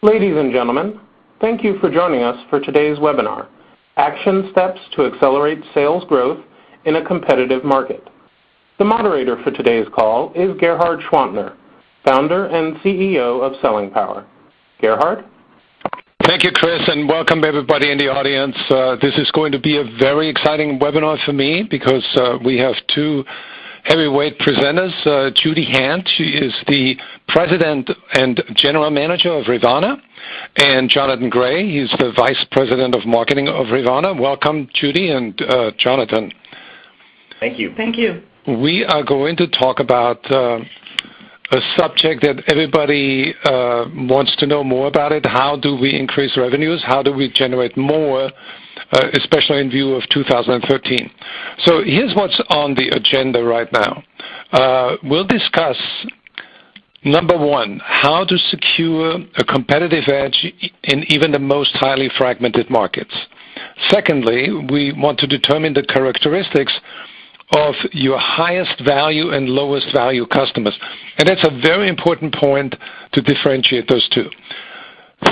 Ladies and gentlemen, thank you for joining us for today's webinar, Action Steps to Accelerate Sales Growth in a Competitive Market. The moderator for today's call is Gerhard Schwantner, founder and CEO of Selling Power. Gerhard? Thank you, Chris, and welcome everybody in the audience. This is going to be a very exciting webinar for me because we have two heavyweight presenters. Judy Hant, she is the President and General Manager of Revana, and Jonathan Gray, he's the Vice President of Marketing of Revana. Welcome, Judy and Jonathan. Thank you. Thank you. We are going to talk about a subject that everybody wants to know more about it. How do we increase revenues? How do we generate more, especially in view of 2013? So here's what's on the agenda right now. We'll discuss, number one, how to secure a competitive edge in even the most highly fragmented markets. Secondly, we want to determine the characteristics of your highest value and lowest value customers. And that's a very important point to differentiate those two.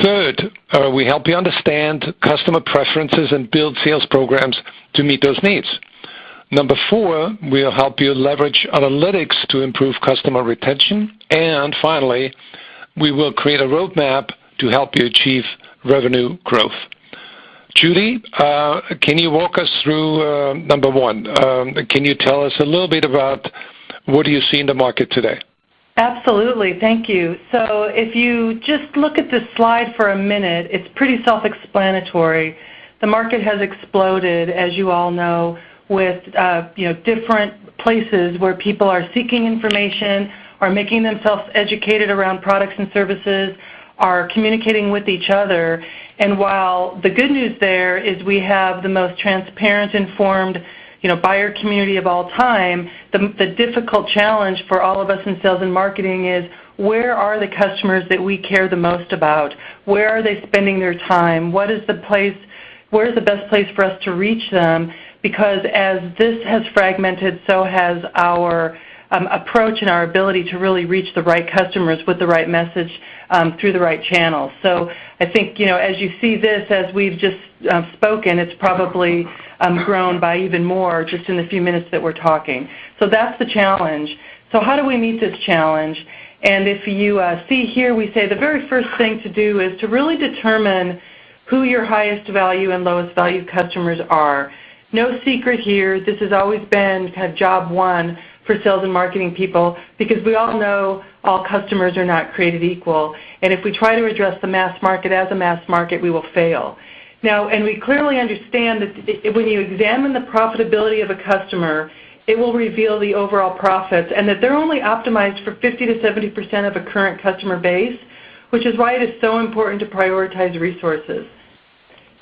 Third, we help you understand customer preferences and build sales programs to meet those needs. Number four, we'll help you leverage analytics to improve customer retention. And finally, we will create a roadmap to help you achieve revenue growth. Judy, can you walk us through number one? Can you tell us a little bit about what do you see in the market today? Absolutely. Thank you. So if you just look at this slide for a minute, it's pretty self-explanatory. The market has exploded, as you all know, with different places where people are seeking information, are making themselves educated around products and services, are communicating with each other. And while the good news there is we have the most transparent, informed, buyer community of all time, the difficult challenge for all of us in sales and marketing is where are the customers that we care the most about? Where are they spending their time? Where is the best place for us to reach them? Because as this has fragmented, so has our approach and our ability to really reach the right customers with the right message through the right channels. So I think, as you see this, as we've just spoken, it's probably grown by even more just in the few minutes that we're talking. So that's the challenge. So how do we meet this challenge? And if you see here, we say the very first thing to do is to really determine who your highest value and lowest value customers are. No secret here. This has always been kind of job one for sales and marketing people because we all know all customers are not created equal. And if we try to address the mass market as a mass market, we will fail. Now, and we clearly understand that when you examine the profitability of a customer, it will reveal the overall profits and that they're only optimized for 50 to 70% of a current customer base, which is why it is so important to prioritize resources.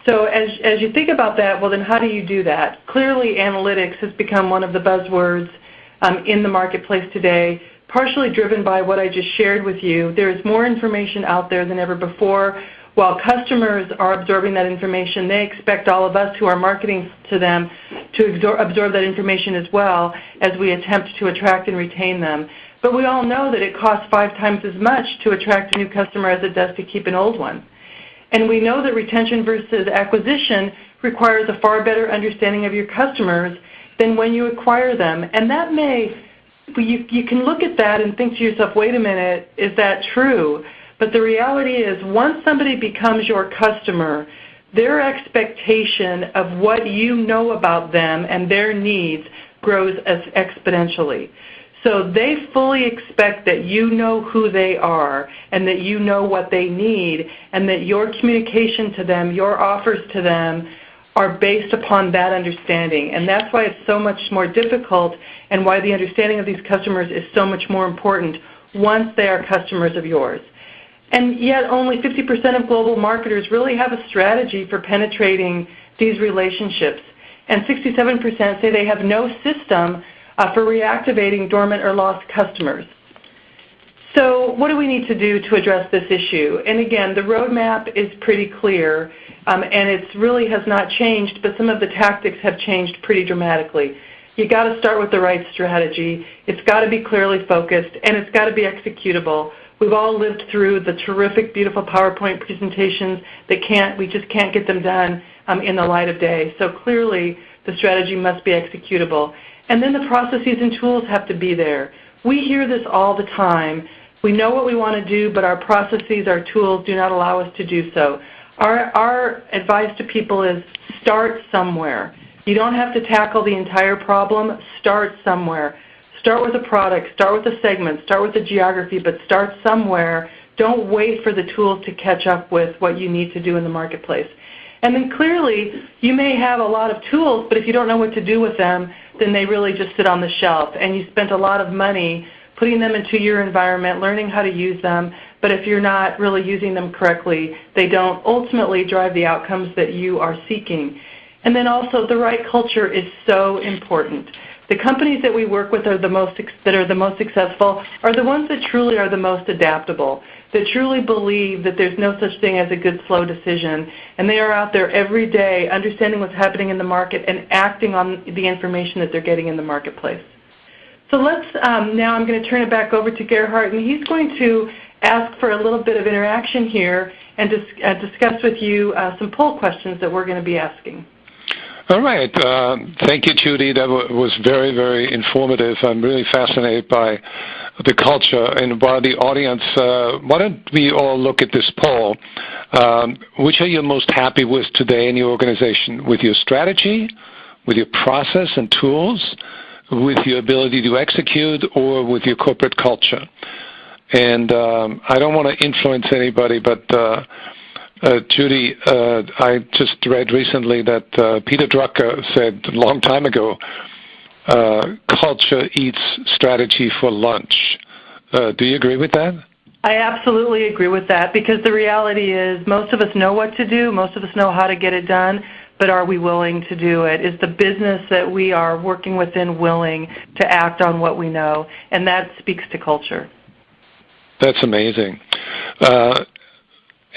So as you think about that, well, then how do you do that? Clearly, analytics has become one of the buzzwords in the marketplace today, partially driven by what I just shared with you. There is more information out there than ever before. While customers are absorbing that information, they expect all of us who are marketing to them to absorb that information as well as we attempt to attract and retain them. But we all know that it costs 5 times as much to attract a new customer as it does to keep an old one. And we know that retention versus acquisition requires a far better understanding of your customers than when you acquire them. And that you can look at that and think to yourself, wait a minute, is that true? But the reality is once somebody becomes your customer, their expectation of what you know about them and their needs grows exponentially. So they fully expect that you know who they are and that you know what they need and that your communication to them, your offers to them are based upon that understanding. And that's why it's so much more difficult and why the understanding of these customers is so much more important once they are customers of yours. And yet only 50% of global marketers really have a strategy for penetrating these relationships. And 67% say they have no system for reactivating dormant or lost customers. So what do we need to do to address this issue? And again, the roadmap is pretty clear, and it really has not changed, but some of the tactics have changed pretty dramatically. you got to start with the right strategy. It's got to be clearly focused, and it's got to be executable. We've all lived through the terrific, beautiful PowerPoint presentations that we just can't get them done in the light of day. So clearly, the strategy must be executable. And then the processes and tools have to be there. We hear this all the time. We know what we want to do, but our processes, our tools do not allow us to do so. Our advice to people is start somewhere. You don't have to tackle the entire problem. Start somewhere. Start with a product, start with a segment, start with a geography, but start somewhere. Don't wait for the tools to catch up with what you need to do in the marketplace. And then clearly, you may have a lot of tools, but if you don't know what to do with them, then they really just sit on the shelf. And you spent a lot of money putting them into your environment, learning how to use them, but if you're not really using them correctly, they don't ultimately drive the outcomes that you are seeking. And then also, the right culture is so important. The companies that we work with that are the most successful are the ones that truly are the most adaptable, that truly believe that there's no such thing as a good, slow decision, and they are out there every day understanding what's happening in the market and acting on the information that they're getting in the marketplace. So let's, now I'm going to turn it back over to Gerhard, and he's going to ask for a little bit of interaction here and discuss with you some poll questions that we're going to be asking. All right. Thank you, Judy. That was very, very informative. I'm really fascinated by the culture. And while the audience, why don't we all look at this poll? Which are you most happy with today in your organization? With your strategy, with your process and tools, with your ability to execute, or with your corporate culture? And I don't want to influence anybody, but Judy, I just read recently that Peter Drucker said a long time ago, culture eats strategy for lunch. Do you agree with that? I absolutely agree with that, because the reality is most of us know what to do, most of us know how to get it done, but are we willing to do it? Is the business that we are working within willing to act on what we know? And that speaks to culture. That's amazing.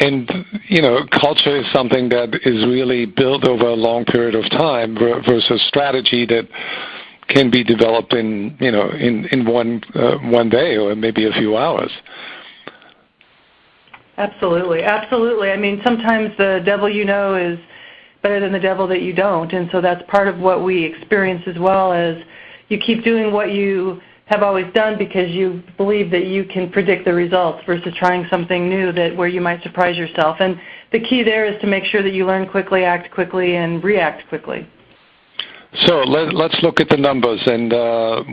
And, you know, culture is something that is really built over a long period of time versus strategy that can be developed in, you know, in one day or maybe a few hours. Absolutely. Absolutely. I mean, sometimes the devil you know is better than the devil that you don't. And so that's part of what we experience as well, as you keep doing what you have always done because you believe that you can predict the results versus trying something new where you might surprise yourself. And the key there is to make sure that you learn quickly, act quickly, and react quickly. So let's look at the numbers, and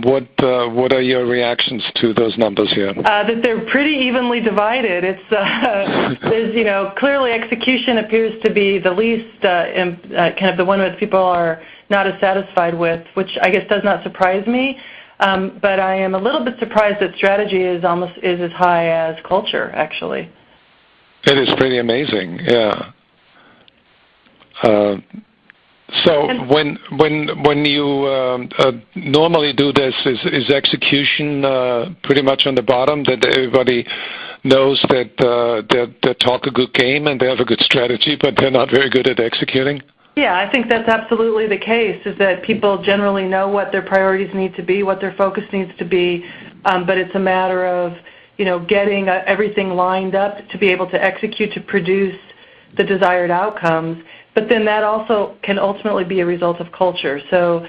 what are your reactions to those numbers here? That they're pretty evenly divided. It's there's, you know, clearly execution appears to be the least kind of the one that people are not as satisfied with, which I guess does not surprise me. But I am a little bit surprised that strategy is as high as culture, actually. It is pretty amazing, yeah. So when you normally do this, is execution pretty much on the bottom, that everybody knows that they talk a good game and they have a good strategy, but they're not very good at executing? Yeah, I think that's absolutely the case, is that people generally know what their priorities need to be, what their focus needs to be, but it's a matter of, you know, getting everything lined up to be able to execute, to produce the desired outcomes. But then that also can ultimately be a result of culture. So,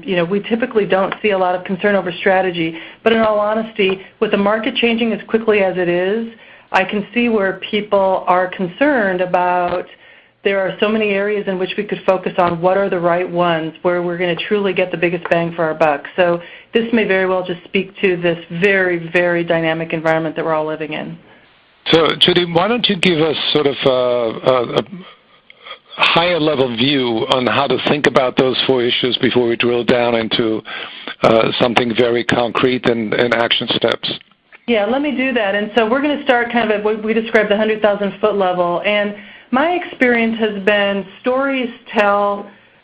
you know, we typically don't see a lot of concern over strategy, but in all honesty, with the market changing as quickly as it is, I can see where people are concerned about there are so many areas in which we could focus on what are the right ones where we're going to truly get the biggest bang for our buck. So this may very well just speak to this very, very dynamic environment that we're all living in. So, Judy, why don't you give us sort of a higher level view on how to think about those four issues before we drill down into something very concrete and action steps? Yeah, let me do that. And so we're going to start kind of at what we described the 100,000-foot level. And my experience has been stories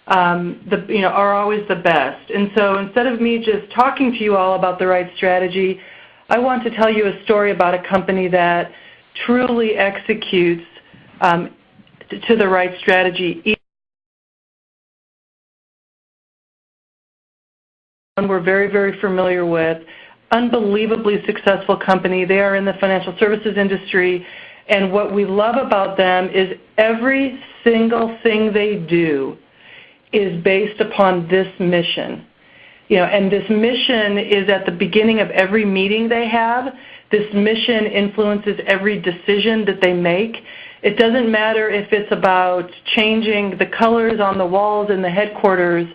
are always the best. And so instead of me just talking to you all about the right strategy, I want to tell you a story about a company that truly executes to the right strategy we're very, very familiar with. Unbelievably successful company. They are in the financial services industry, and what we love about them is every single thing they do is based upon this mission. And this mission is at the beginning of every meeting they have. This mission influences every decision that they make. It doesn't matter if it's about changing the colors on the walls in the headquarters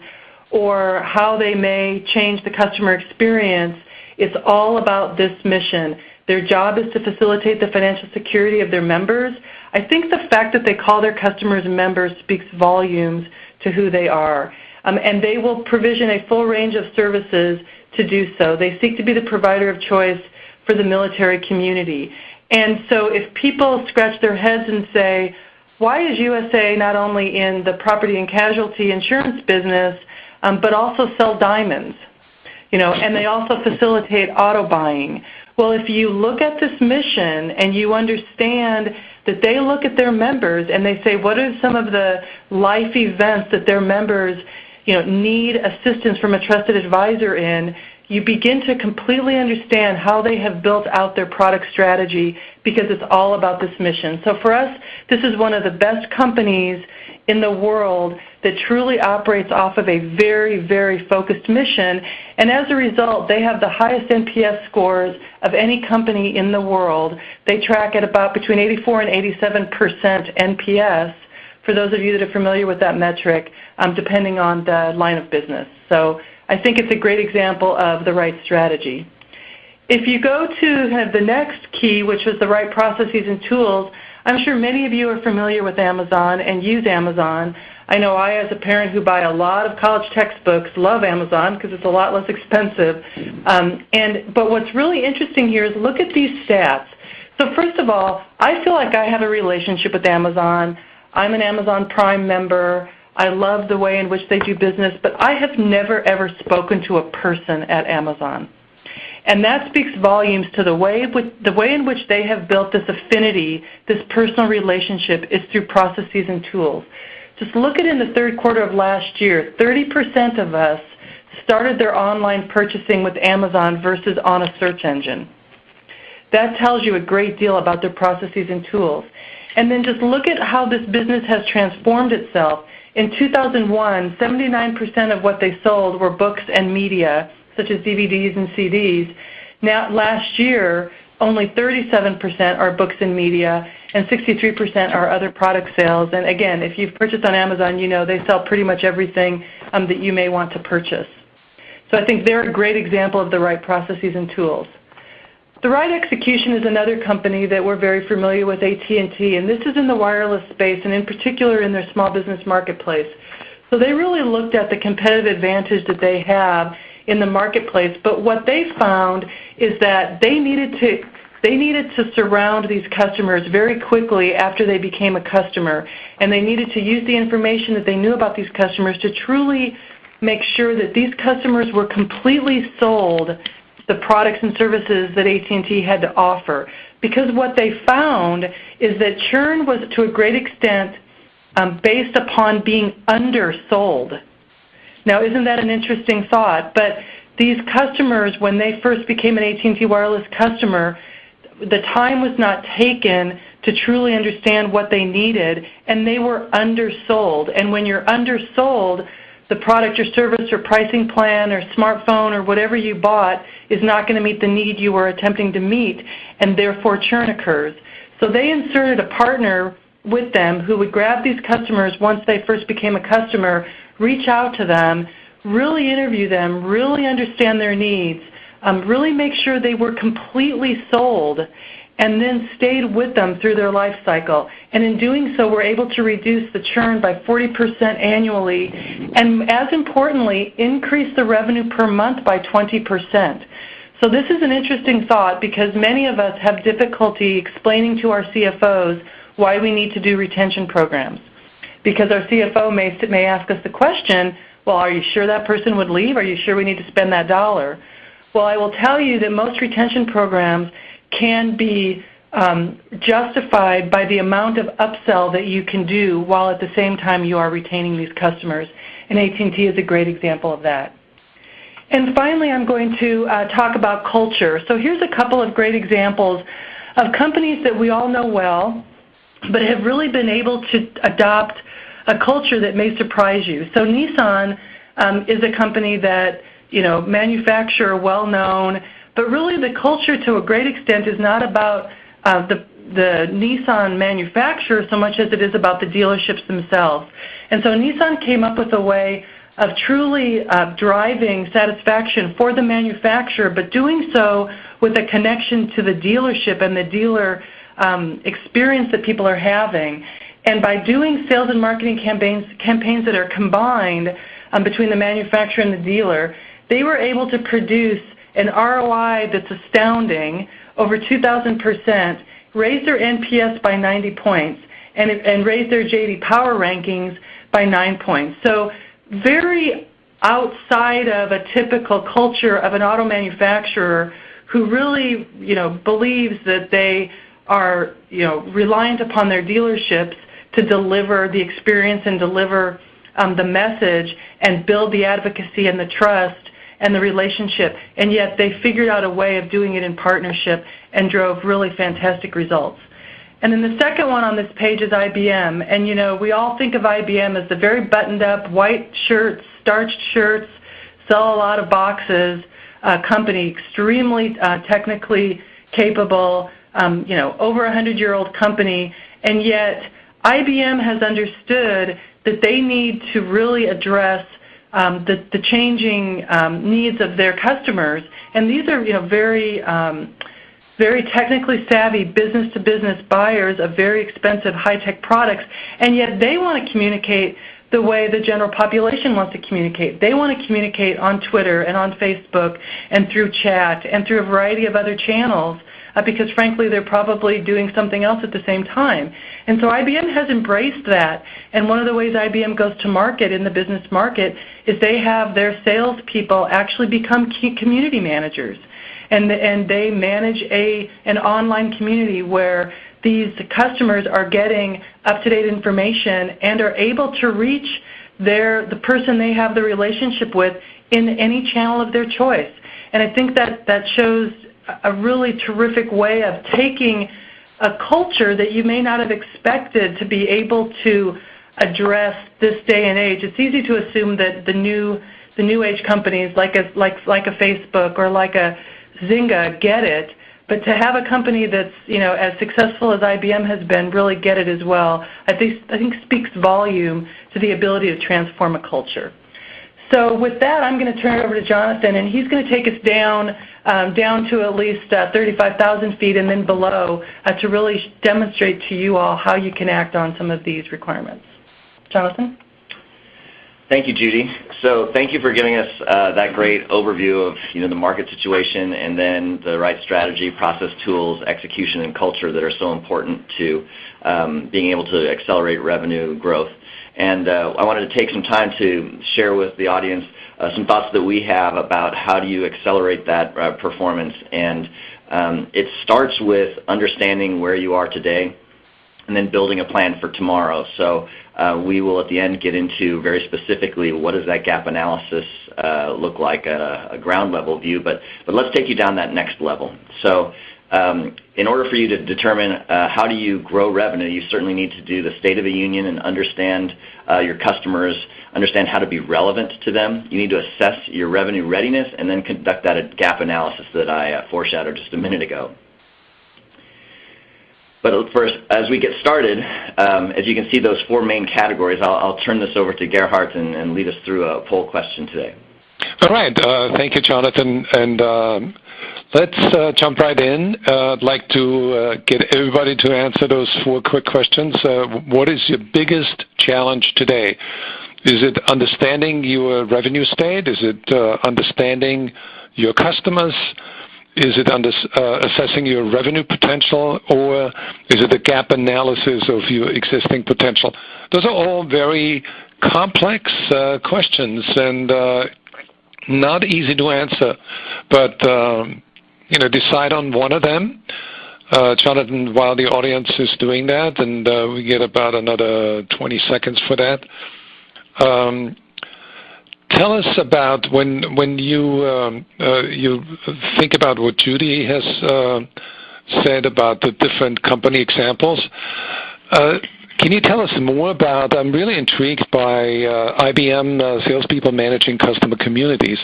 or how they may change the customer experience. It's all about this mission. Their job is to facilitate the financial security of their members. I think the fact that they call their customers members speaks volumes to who they are. And they will provision a full range of services to do so. They seek to be the provider of choice for the military community. And so if people scratch their heads and say, why is USA not only in the property and casualty insurance business, but also sell diamonds? And they also facilitate auto buying. Well, if you look at this mission and you understand that they look at their members and they say, what are some of the life events that their members need assistance from a trusted advisor in, you begin to completely understand how they have built out their product strategy because it's all about this mission. So for us, this is one of the best companies in the world that truly operates off of a very, very focused mission. And as a result, they have the highest NPS scores of any company in the world. They track at about between 84 and 87% NPS, for those of you that are familiar with that metric, depending on the line of business. So I think it's a great example of the right strategy. If you go to kind of the next key, which was the right processes and tools, I'm sure many of you are familiar with Amazon and use Amazon. I know I, as a parent who buy a lot of college textbooks, love Amazon because it's a lot less expensive. But what's really interesting here is look at these stats. So first of all, I feel like I have a relationship with Amazon. I'm an Amazon Prime member. I love the way in which they do business, but I have never, ever spoken to a person at Amazon. And that speaks volumes to the way in which they have built this affinity, this personal relationship, is through processes and tools. Just look at in the third quarter of last year, 30% of us started their online purchasing with Amazon versus on a search engine. That tells you a great deal about their processes and tools. And then just look at how this business has transformed itself. In 2001, 79% of what they sold were books and media, such as DVDs and CDs. Now, last year, only 37% are books and media, and 63% are other product sales. And again, if you've purchased on Amazon, you know they sell pretty much everything that you may want to purchase. So I think they're a great example of the right processes and tools. The Right Execution is another company that we're very familiar with, AT&T, and this is in the wireless space, and in particular in their small business marketplace. So they really looked at the competitive advantage that they have in the marketplace, but what they found is that they needed to surround these customers very quickly after they became a customer, and they needed to use the information that they knew about these customers to truly make sure that these customers were completely sold the products and services that AT&T had to offer. Because what they found is that churn was to a great extent based upon being undersold. Now, isn't that an interesting thought? But these customers, when they first became an AT&T Wireless customer, the time was not taken to truly understand what they needed, and they were undersold. And when you're undersold, the product or service or pricing plan or smartphone or whatever you bought is not going to meet the need you were attempting to meet, and therefore churn occurs. So they inserted a partner with them who would grab these customers once they first became a customer, reach out to them, really interview them, really understand their needs, really make sure they were completely sold, and then stayed with them through their life cycle. And in doing so, we're able to reduce the churn by 40% annually, and as importantly, increase the revenue per month by 20%. So this is an interesting thought because many of us have difficulty explaining to our CFOs why we need to do retention programs. Because our CFO may ask us the question, well, are you sure that person would leave? Are you sure we need to spend that dollar? Well, I will tell you that most retention programs can be justified by the amount of upsell that you can do while at the same time you are retaining these customers. And AT&T is a great example of that. And finally, I'm going to talk about culture. So here's a couple of great examples of companies that we all know well, but have really been able to adopt a culture that may surprise you. So Nissan is a company that, manufacture well-known, but really the culture to a great extent is not about the Nissan manufacturer so much as it is about the dealerships themselves. And so Nissan came up with a way of truly driving satisfaction for the manufacturer, but doing so with a connection to the dealership and the dealer experience that people are having. And by doing sales and marketing campaigns that are combined between the manufacturer and the dealer, they were able to produce an ROI that's astounding, over 2,000%, raise their NPS by 90 points, and raise their J.D. Power rankings by 9 points. So very outside of a typical culture of an auto manufacturer who really, believes that they are, reliant upon their dealerships to deliver the experience and deliver the message and build the advocacy and the trust and the relationship. And yet they figured out a way of doing it in partnership and drove really fantastic results. And then the second one on this page is IBM. And, we all think of IBM as the very buttoned-up, white shirts, starched shirts, sell a lot of boxes company, extremely technically capable, over 100-year-old company. And yet IBM has understood that they need to really address the changing needs of their customers. And these are, very technically savvy business-to-business buyers of very expensive high-tech products, and yet they want to communicate the way the general population wants to communicate. They want to communicate on Twitter and on Facebook and through chat and through a variety of other channels because, frankly, they're probably doing something else at the same time. And so IBM has embraced that, and one of the ways IBM goes to market in the business market is they have their salespeople actually become key community managers. And they manage an online community where these customers are getting up-to-date information and are able to reach the person they have the relationship with in any channel of their choice. And I think that shows a really terrific way of taking a culture that you may not have expected to be able to address this day and age. It's easy to assume that the new age companies like a Facebook or like a Zynga get it, but to have a company that's as successful as IBM has been really get it as well, I think speaks volume to the ability to transform a culture. So with that, I'm going to turn it over to Jonathan, and he's going to take us down to at least 35,000 feet and then below to really demonstrate to you all how you can act on some of these requirements. Jonathan? Thank you, Judy. So thank you for giving us that great overview of the market situation and then the right strategy, process, tools, execution, and culture that are so important to being able to accelerate revenue growth. And I wanted to take some time to share with the audience some thoughts that we have about how do you accelerate that performance. And it starts with understanding where you are today and then building a plan for tomorrow. So we will at the end get into very specifically what does that gap analysis look like at a ground level view, but let's take you down that next level. So in order for you to determine how do you grow revenue, you certainly need to do the State of the Union and understand your customers, understand how to be relevant to them. You need to assess your revenue readiness and then conduct that gap analysis that I foreshadowed just a minute ago. But first, as we get started, as you can see those four main categories, I'll turn this over to Gerhard and lead us through a poll question today. All right. Thank you, Jonathan. And let's jump right in. I'd like to get everybody to answer those four quick questions. What is your biggest challenge today? Is it understanding your revenue state? Is it understanding your customers? Is it assessing your revenue potential, or is it a gap analysis of your existing potential? Those are all very complex questions and not easy to answer, but decide on one of them. Jonathan, while the audience is doing that, and we get about another 20 seconds for that, tell us about when you think about what Judy has said about the different company examples? Can you tell us more about? I'm really intrigued by IBM salespeople managing customer communities.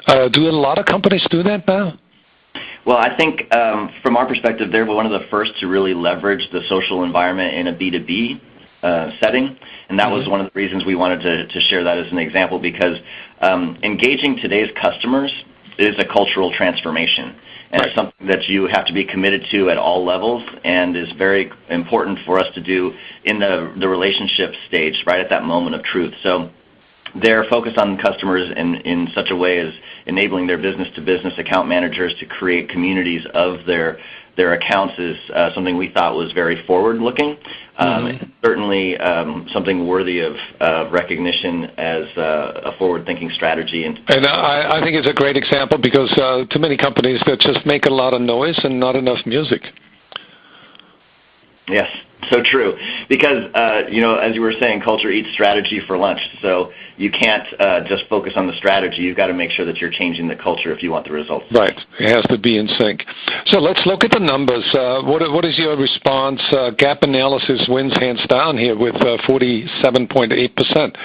Do a lot of companies do that now? Well, I think from our perspective, they're one of the first to really leverage the social environment in a B2B setting, and that was one of the reasons we wanted to share that as an example, because engaging today's customers is a cultural transformation, and it's something that you have to be committed to at all levels, and is very important for us to do in the relationship stage, right at that moment of truth. So they're focused on customers in such a way as enabling their business-to-business account managers to create communities of their accounts is something we thought was very forward-looking. Certainly something worthy of recognition as a forward-thinking strategy. And I think it's a great example, because too many companies that just make a lot of noise and not enough music. Yes, so true. Because, as you were saying, culture eats strategy for lunch. So you can't just focus on the strategy. You've got to make sure that you're changing the culture if you want the results. Right. It has to be in sync. So let's look at the numbers. What is your response? Gap analysis wins hands down here with 47.8%.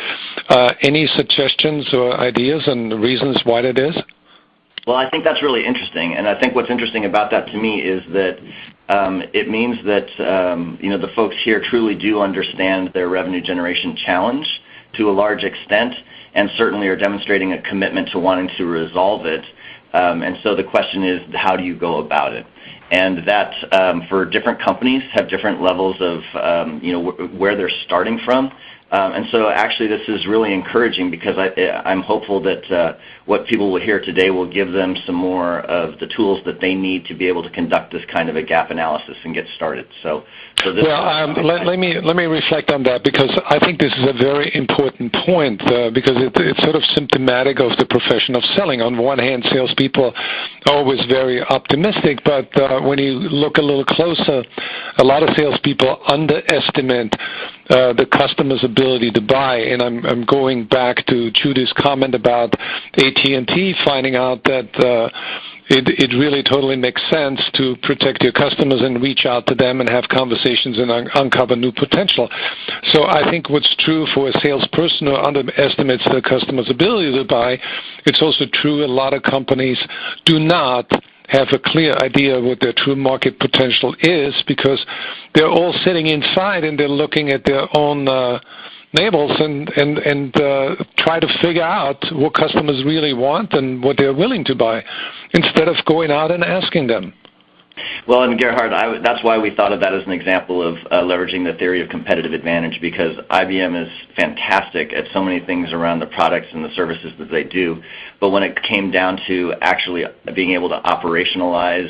Any suggestions or ideas and reasons why that is? Well, I think that's really interesting, and I think what's interesting about that to me is that it means that the folks here truly do understand their revenue generation challenge to a large extent, and certainly are demonstrating a commitment to wanting to resolve it. And so the question is, how do you go about it? And that for different companies have different levels of where they're starting from. And so actually this is really encouraging, because I'm hopeful that what people will hear today will give them some more of the tools that they need to be able to conduct this kind of a gap analysis and get started. Let me reflect on that, because I think this is a very important point, because it's sort of symptomatic of the profession of selling. On one hand, salespeople are always very optimistic, but when you look a little closer, a lot of salespeople underestimate the customer's ability to buy. And I'm going back to Judy's comment about AT&T finding out that it really totally makes sense to protect your customers and reach out to them and have conversations and uncover new potential. So I think what's true for a salesperson who underestimates the customer's ability to buy, it's also true a lot of companies do not have a clear idea of what their true market potential is, because they're all sitting inside and they're looking at their own navels and try to figure out what customers really want and what they're willing to buy, instead of going out and asking them. Well, and Gerhard, that's why we thought of that as an example of leveraging the theory of competitive advantage, because IBM is fantastic at so many things around the products and the services that they do. But when it came down to actually being able to operationalize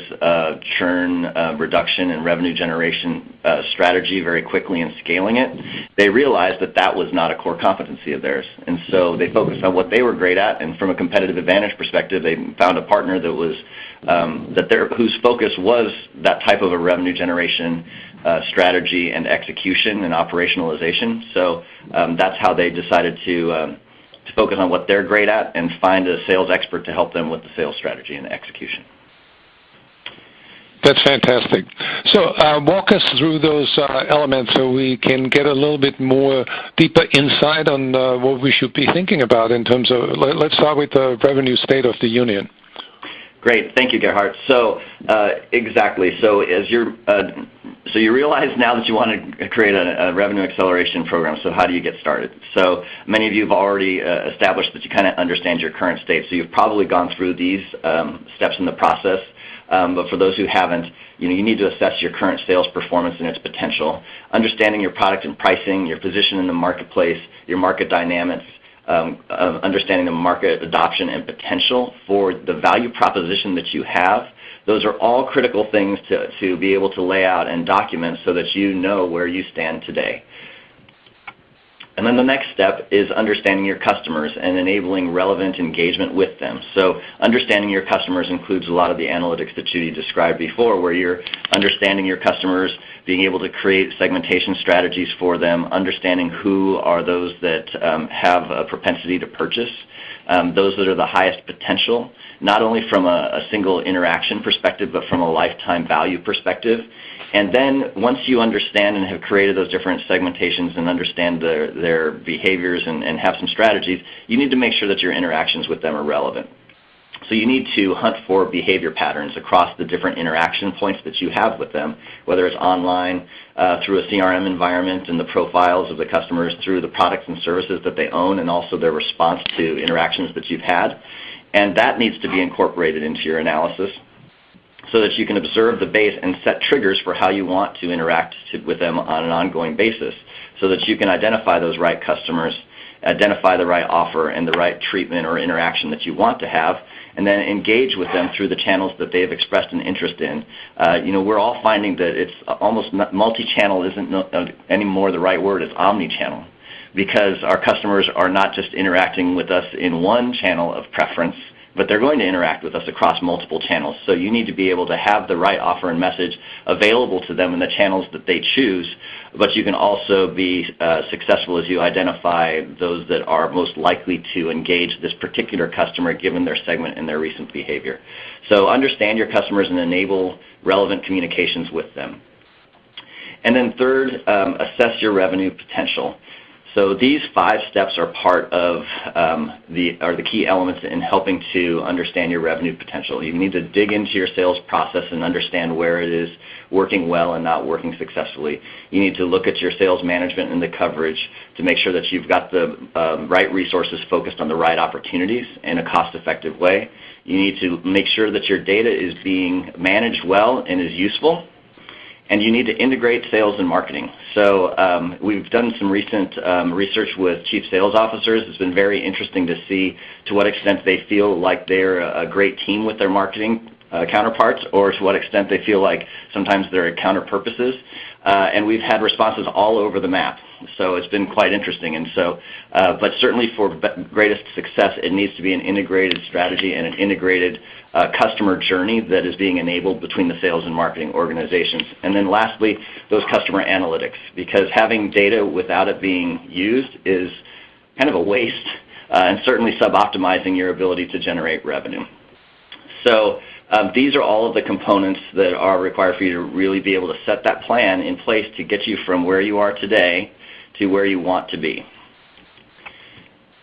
churn reduction and revenue generation strategy very quickly and scaling it, they realized that was not a core competency of theirs. And so they focused on what they were great at, and from a competitive advantage perspective, they found a partner that was whose focus was that type of a revenue generation strategy and execution and operationalization. So that's how they decided to focus on what they're great at and find a sales expert to help them with the sales strategy and execution. That's fantastic. So walk us through those elements so we can get a little bit more deeper insight on what we should be thinking about in terms of, let's start with the revenue state of the union. Great, thank you, Gerhard. So exactly. So so you realize now that you want to create a revenue acceleration program. So how do you get started? So many of you have already established that you kind of understand your current state. So you've probably gone through these steps in the process. But for those who haven't, you need to assess your current sales performance and its potential, understanding your product and pricing, your position in the marketplace, your market dynamics, understanding the market adoption and potential for the value proposition that you have. Those are all critical things to be able to lay out and document so that you know where you stand today. And then the next step is understanding your customers and enabling relevant engagement with them. So understanding your customers includes a lot of the analytics that Judy described before, where you're understanding your customers, being able to create segmentation strategies for them, understanding who are those that have a propensity to purchase, those that are the highest potential, not only from a single interaction perspective, but from a lifetime value perspective. And then once you understand and have created those different segmentations and understand their behaviors and have some strategies, you need to make sure that your interactions with them are relevant. So you need to hunt for behavior patterns across the different interaction points that you have with them, whether it's online, through a CRM environment and the profiles of the customers, through the products and services that they own, and also their response to interactions that you've had. And that needs to be incorporated into your analysis, so that you can observe the base and set triggers for how you want to interact with them on an ongoing basis, so that you can identify those right customers, identify the right offer and the right treatment or interaction that you want to have, and then engage with them through the channels that they've expressed an interest in. We're all finding that it's almost multi-channel isn't anymore the right word, it's omni-channel, because our customers are not just interacting with us in one channel of preference, but they're going to interact with us across multiple channels. So you need to be able to have the right offer and message available to them in the channels that they choose, but you can also be successful as you identify those that are most likely to engage this particular customer given their segment and their recent behavior. So understand your customers and enable relevant communications with them. And then third, assess your revenue potential. So these 5 steps are part of the key elements in helping to understand your revenue potential. You need to dig into your sales process and understand where it is working well and not working successfully. You need to look at your sales management and the coverage to make sure that you've got the right resources focused on the right opportunities in a cost-effective way. You need to make sure that your data is being managed well and is useful. And you need to integrate sales and marketing. So we've done some recent research with chief sales officers. It's been very interesting to see to what extent they feel like they're a great team with their marketing counterparts, or to what extent they feel like sometimes they're at counter purposes. And we've had responses all over the map. So it's been quite interesting. And so, but certainly for greatest success, it needs to be an integrated strategy and an integrated customer journey that is being enabled between the sales and marketing organizations. And then lastly, those customer analytics, because having data without it being used is kind of a waste and certainly sub-optimizing your ability to generate revenue. So these are all of the components that are required for you to really be able to set that plan in place to get you from where you are today to where you want to be.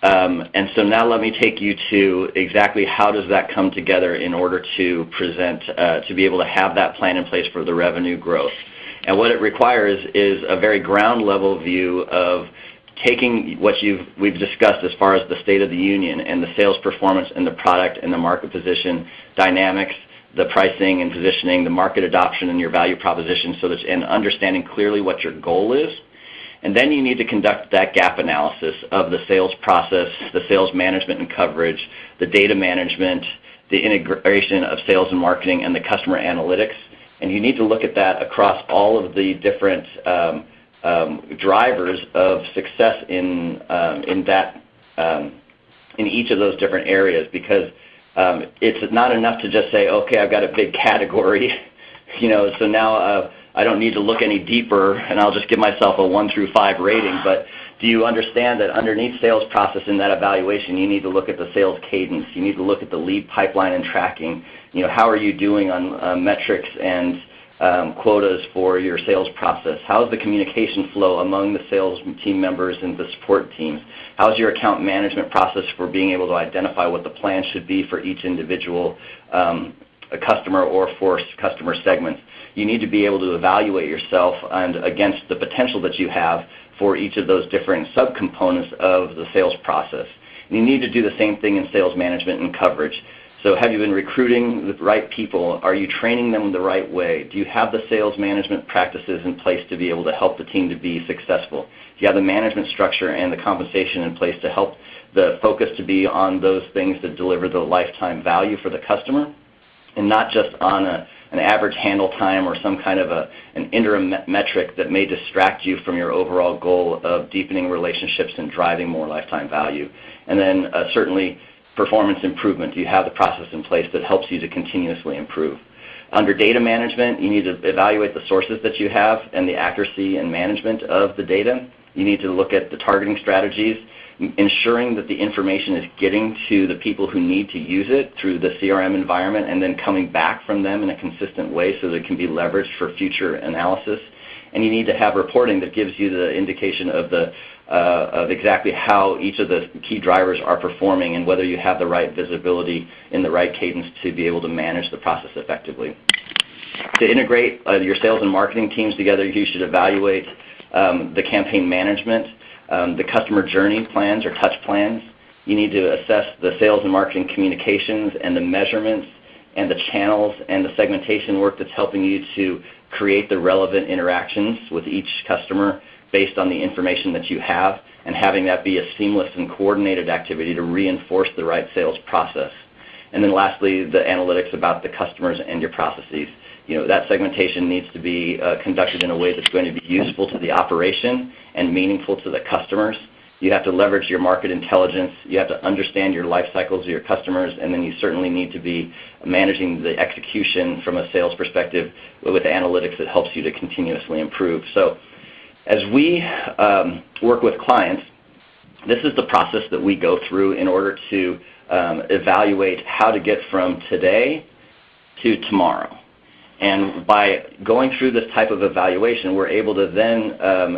And so now let me take you to exactly how does that come together in order to present, to be able to have that plan in place for the revenue growth. And what it requires is a very ground level view of taking what we've discussed as far as the state of the union and the sales performance and the product and the market position dynamics, the pricing and positioning, the market adoption and your value proposition, so that, and understanding clearly what your goal is. And then you need to conduct that gap analysis of the sales process, the sales management and coverage, the data management, the integration of sales and marketing, and the customer analytics. And you need to look at that across all of the different drivers of success in each of those different areas, because it's not enough to just say, okay, I've got a big category, so now I don't need to look any deeper and I'll just give myself a 1 through 5 rating. But do you understand that underneath sales process in that evaluation, you need to look at the sales cadence, you need to look at the lead pipeline and tracking, how are you doing on metrics and quotas for your sales process? How's the communication flow among the sales team members and the support teams? How's your account management process for being able to identify what the plan should be for each individual customer or for customer segments? You need to be able to evaluate yourself and against the potential that you have for each of those different subcomponents of the sales process. And you need to do the same thing in sales management and coverage. So have you been recruiting the right people? Are you training them the right way? Do you have the sales management practices in place to be able to help the team to be successful? Do you have the management structure and the compensation in place to help the focus to be on those things that deliver the lifetime value for the customer, and not just on an average handle time or some kind of an interim metric that may distract you from your overall goal of deepening relationships and driving more lifetime value. And then certainly performance improvement. Do you have the process in place that helps you to continuously improve? Under data management, you need to evaluate the sources that you have and the accuracy and management of the data. You need to look at the targeting strategies, ensuring that the information is getting to the people who need to use it through the CRM environment and then coming back from them in a consistent way so that it can be leveraged for future analysis. And you need to have reporting that gives you the indication of exactly how each of the key drivers are performing and whether you have the right visibility in the right cadence to be able to manage the process effectively. To integrate your sales and marketing teams together, you should evaluate the campaign management, the customer journey plans or touch plans. You need to assess the sales and marketing communications and the measurements and the channels and the segmentation work that's helping you to create the relevant interactions with each customer based on the information that you have, and having that be a seamless and coordinated activity to reinforce the right sales process. And then lastly, the analytics about the customers and your processes. That segmentation needs to be conducted in a way that's going to be useful to the operation and meaningful to the customers. You have to leverage your market intelligence. You have to understand your life cycles of your customers, and then you certainly need to be managing the execution from a sales perspective with analytics that helps you to continuously improve. So as we work with clients, this is the process that we go through in order to evaluate how to get from today to tomorrow. And by going through this type of evaluation, we're able to then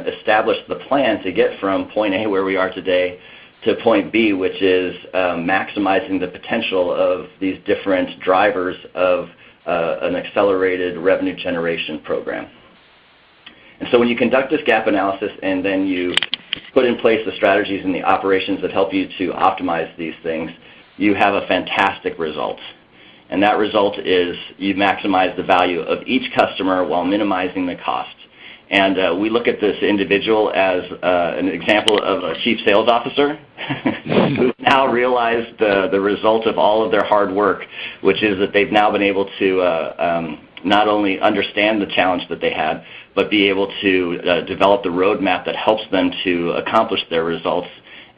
establish the plan to get from point A, where we are today, to point B, which is maximizing the potential of these different drivers of an accelerated revenue generation program. And so when you conduct this gap analysis and then you put in place the strategies and the operations that help you to optimize these things, you have a fantastic result. And that result is you maximize the value of each customer while minimizing the cost. And we look at this individual as an example of a chief sales officer who's now realized the result of all of their hard work, which is that they've now been able to not only understand the challenge that they had, but be able to develop the roadmap that helps them to accomplish their results.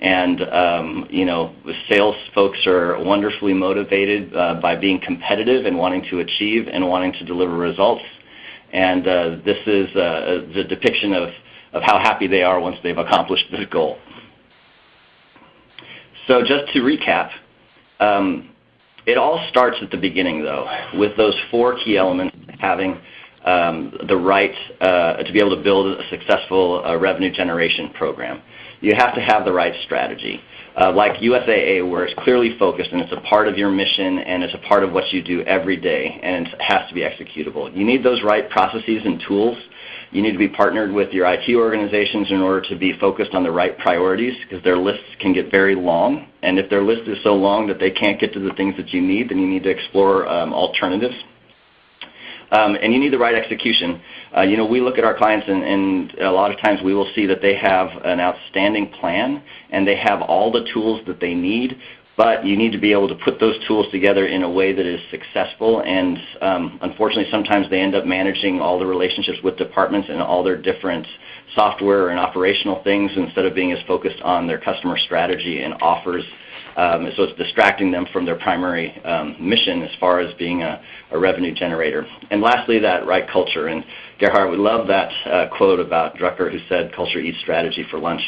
And, the sales folks are wonderfully motivated by being competitive and wanting to achieve and wanting to deliver results. And this is the depiction of how happy they are once they've accomplished this goal. So just to recap, it all starts at the beginning, though, with those 4 key elements: having the right to be able to build a successful revenue generation program. You have to have the right strategy. Like USAA, where it's clearly focused and it's a part of your mission and it's a part of what you do every day, and it has to be executable. You need those right processes and tools. You need to be partnered with your IT organizations in order to be focused on the right priorities, because their lists can get very long. And if their list is so long that they can't get to the things that you need, then you need to explore alternatives. And you need the right execution. We look at our clients, and a lot of times we will see that they have an outstanding plan and they have all the tools that they need, but you need to be able to put those tools together in a way that is successful. And unfortunately, sometimes they end up managing all the relationships with departments and all their different software and operational things instead of being as focused on their customer strategy and offers. So it's distracting them from their primary mission as far as being a revenue generator. And lastly, that right culture. And Gerhard, we love that quote about Drucker, who said, "Culture eats strategy for lunch,"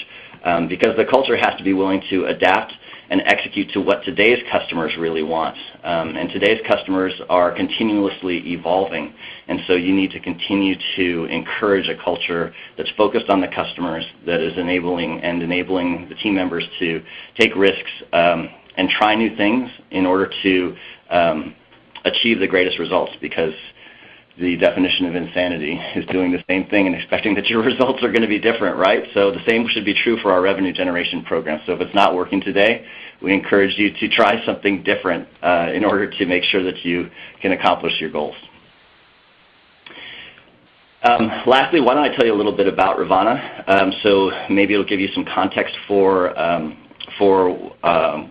because the culture has to be willing to adapt and execute to what today's customers really want. And today's customers are continuously evolving. And so you need to continue to encourage a culture that's focused on the customers, that is enabling the team members to take risks and try new things in order to achieve the greatest results, because the definition of insanity is doing the same thing and expecting that your results are going to be different, right? So the same should be true for our revenue generation program. So if it's not working today, we encourage you to try something different in order to make sure that you can accomplish your goals. Lastly, why don't I tell you a little bit about Rivanna? So maybe it'll give you some context for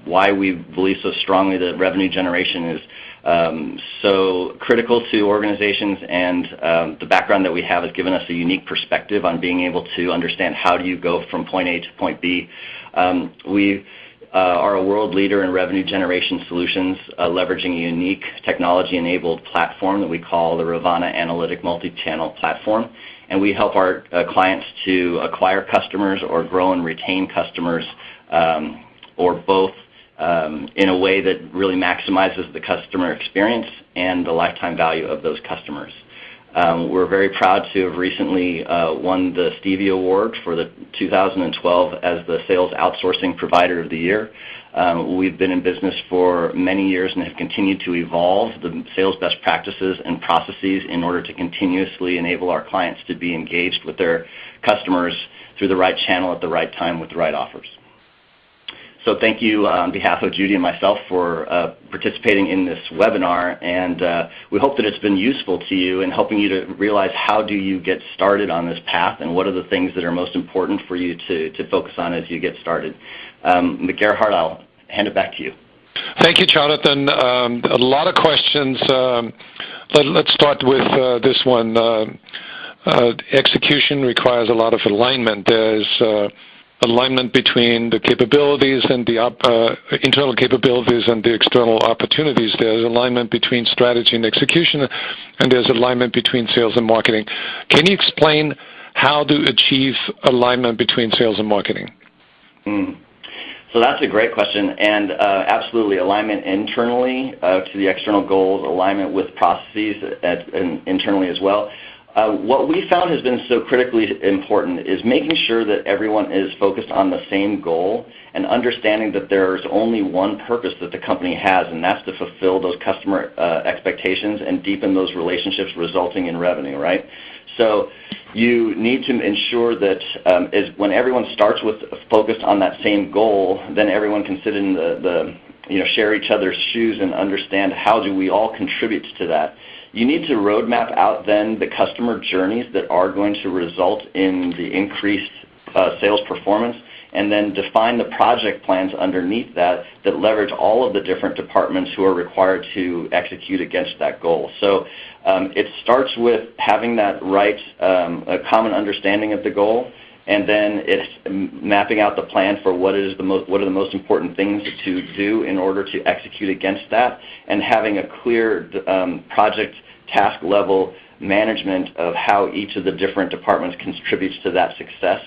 why we believe so strongly that revenue generation is So critical to organizations, and the background that we have has given us a unique perspective on being able to understand how do you go from point A to point B. We are a world leader in revenue generation solutions, leveraging a unique technology-enabled platform that we call the Ravana Analytic Multi-Channel Platform. And we help our clients to acquire customers or grow and retain customers, or both, in a way that really maximizes the customer experience and the lifetime value of those customers. We're very proud to have recently won the Stevie Award for the 2012 as the Sales Outsourcing Provider of the Year. We've been in business for many years and have continued to evolve the sales best practices and processes in order to continuously enable our clients to be engaged with their customers through the right channel at the right time with the right offers. So thank you on behalf of Judy and myself for participating in this webinar, and we hope that it's been useful to you in helping you to realize how do you get started on this path and what are the things that are most important for you to focus on as you get started. Gerhard, I'll hand it back to you. Thank you, Jonathan. A lot of questions. Let's start with this one. Execution requires a lot of alignment. There's alignment between the capabilities and the internal capabilities and the external opportunities. There's alignment between strategy and execution, and there's alignment between sales and marketing. Can you explain how to achieve alignment between sales and marketing? So that's a great question, and absolutely alignment internally to the external goals, alignment with processes internally as well. What we found has been so critically important is making sure that everyone is focused on the same goal and understanding that there's only one purpose that the company has, and that's to fulfill those customer expectations and deepen those relationships resulting in revenue, right? So you need to ensure that when everyone starts with focused on that same goal, then everyone can sit in share each other's shoes and understand how do we all contribute to that. You need to roadmap out then the customer journeys that are going to result in the increased sales performance, and then define the project plans underneath that leverage all of the different departments who are required to execute against that goal. So it starts with having that right, a common understanding of the goal, and then it's mapping out the plan for what are the most important things to do in order to execute against that, and having a clear project task level management of how each of the different departments contributes to that success.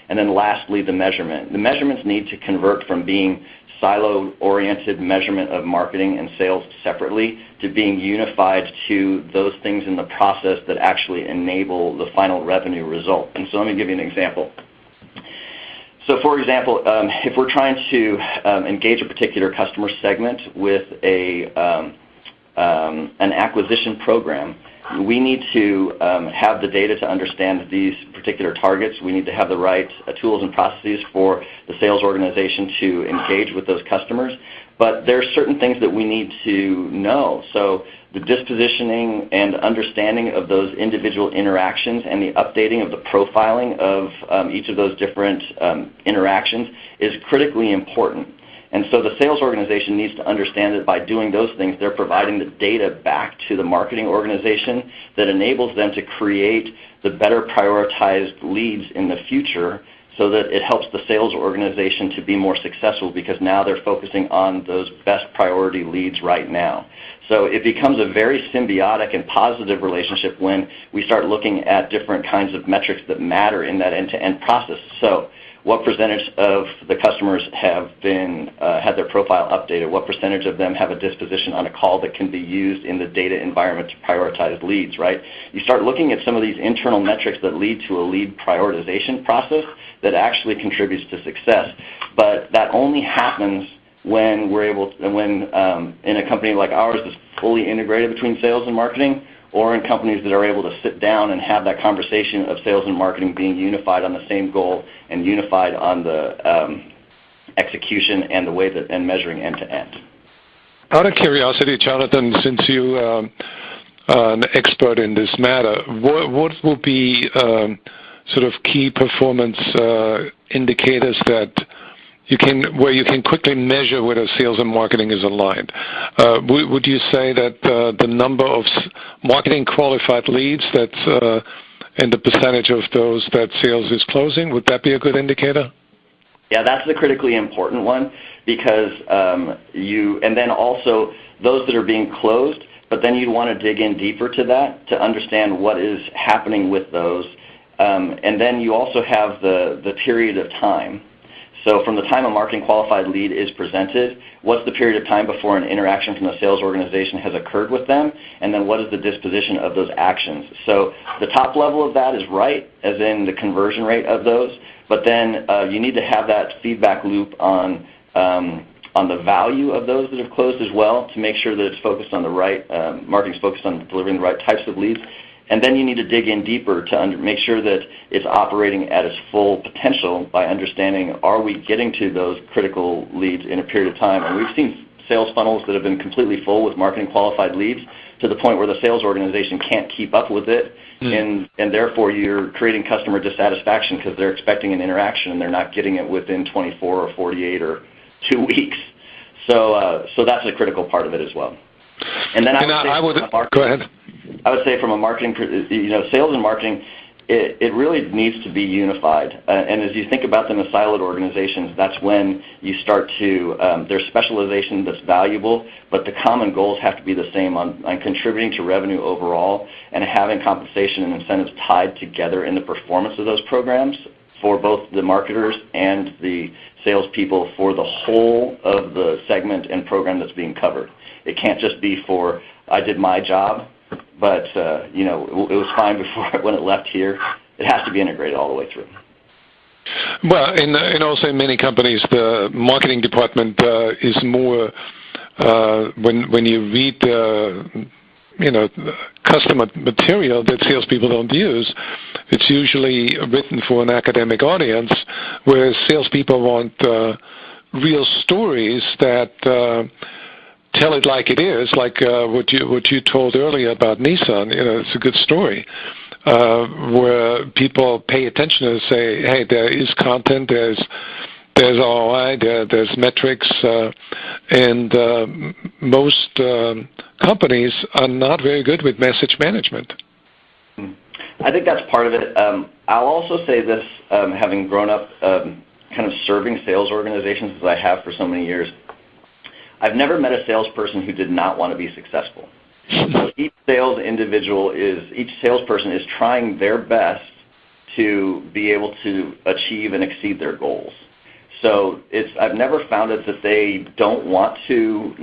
And then lastly, the measurement. The measurements need to convert from being silo-oriented measurement of marketing and sales separately to being unified to those things in the process that actually enable the final revenue result. And so let me give you an example. So for example, if we're trying to engage a particular customer segment with an acquisition program, we need to have the data to understand these particular targets. We need to have the right tools and processes for the sales organization to engage with those customers. But there are certain things that we need to know. So the dispositioning and understanding of those individual interactions and the updating of the profiling of each of those different interactions is critically important. And so the sales organization needs to understand that by doing those things, they're providing the data back to the marketing organization that enables them to create the better prioritized leads in the future, so that it helps the sales organization to be more successful because now they're focusing on those best priority leads right now. So it becomes a very symbiotic and positive relationship when we start looking at different kinds of metrics that matter in that end-to-end process. So what percentage of the customers have had their profile updated? What percentage of them have a disposition on a call that can be used in the data environment to prioritize leads, right? You start looking at some of these internal metrics that lead to a lead prioritization process that actually contributes to success. But that only happens when we're able to, in a company like ours that's fully integrated between sales and marketing, or in companies that are able to sit down and have that conversation of sales and marketing being unified on the same goal and unified on the execution and the way that and measuring end to end. Out of curiosity, Jonathan, since you are an expert in this matter, what will be sort of key performance indicators that where you can quickly measure whether sales and marketing is aligned. Would you say that the number of marketing qualified leads and the percentage of those that sales is closing, would that be a good indicator? Yeah, that's the critically important one, because and then also those that are being closed, but then you'd want to dig in deeper to that to understand what is happening with those. And then you also have the period of time. So from the time a marketing qualified lead is presented, what's the period of time before an interaction from the sales organization has occurred with them, and then what is the disposition of those actions? So the top level of that is right, as in the conversion rate of those, but then you need to have that feedback loop on the value of those that have closed as well, to make sure that it's focused on the right, marketing's focused on delivering the right types of leads. And then you need to dig in deeper to make sure that it's operating at its full potential by understanding, are we getting to those critical leads in a period of time? And we've seen sales funnels that have been completely full with marketing qualified leads to the point where the sales organization can't keep up with it, and therefore you're creating customer dissatisfaction because they're expecting an interaction and they're not getting it within 24 or 48 or 2 weeks. So that's a critical part of it as well. And then go ahead. I would say from a marketing, sales and marketing, it really needs to be unified. And as you think about them as siloed organizations, that's when you start to, there's specialization that's valuable, but the common goals have to be the same on contributing to revenue overall and having compensation and incentives tied together in the performance of those programs for both the marketers and the salespeople for the whole of the segment and program that's being covered. It can't just be for, I did my job, but it was fine before when it left here. It has to be integrated all the way through. Well, and also in many companies, the marketing department is more when you read customer material that salespeople don't use. It's usually written for an academic audience, whereas salespeople want real stories that tell it like it is, like what you told earlier about Nissan. It's a good story where people pay attention and say, hey, there is content, there's ROI, there's metrics, and most companies are not very good with message management. I think that's part of it. I'll also say this, having grown up kind of serving sales organizations as I have for so many years, I've never met a salesperson who did not want to be successful. So each salesperson is trying their best to be able to achieve and exceed their goals. So I've never found it that they don't want to,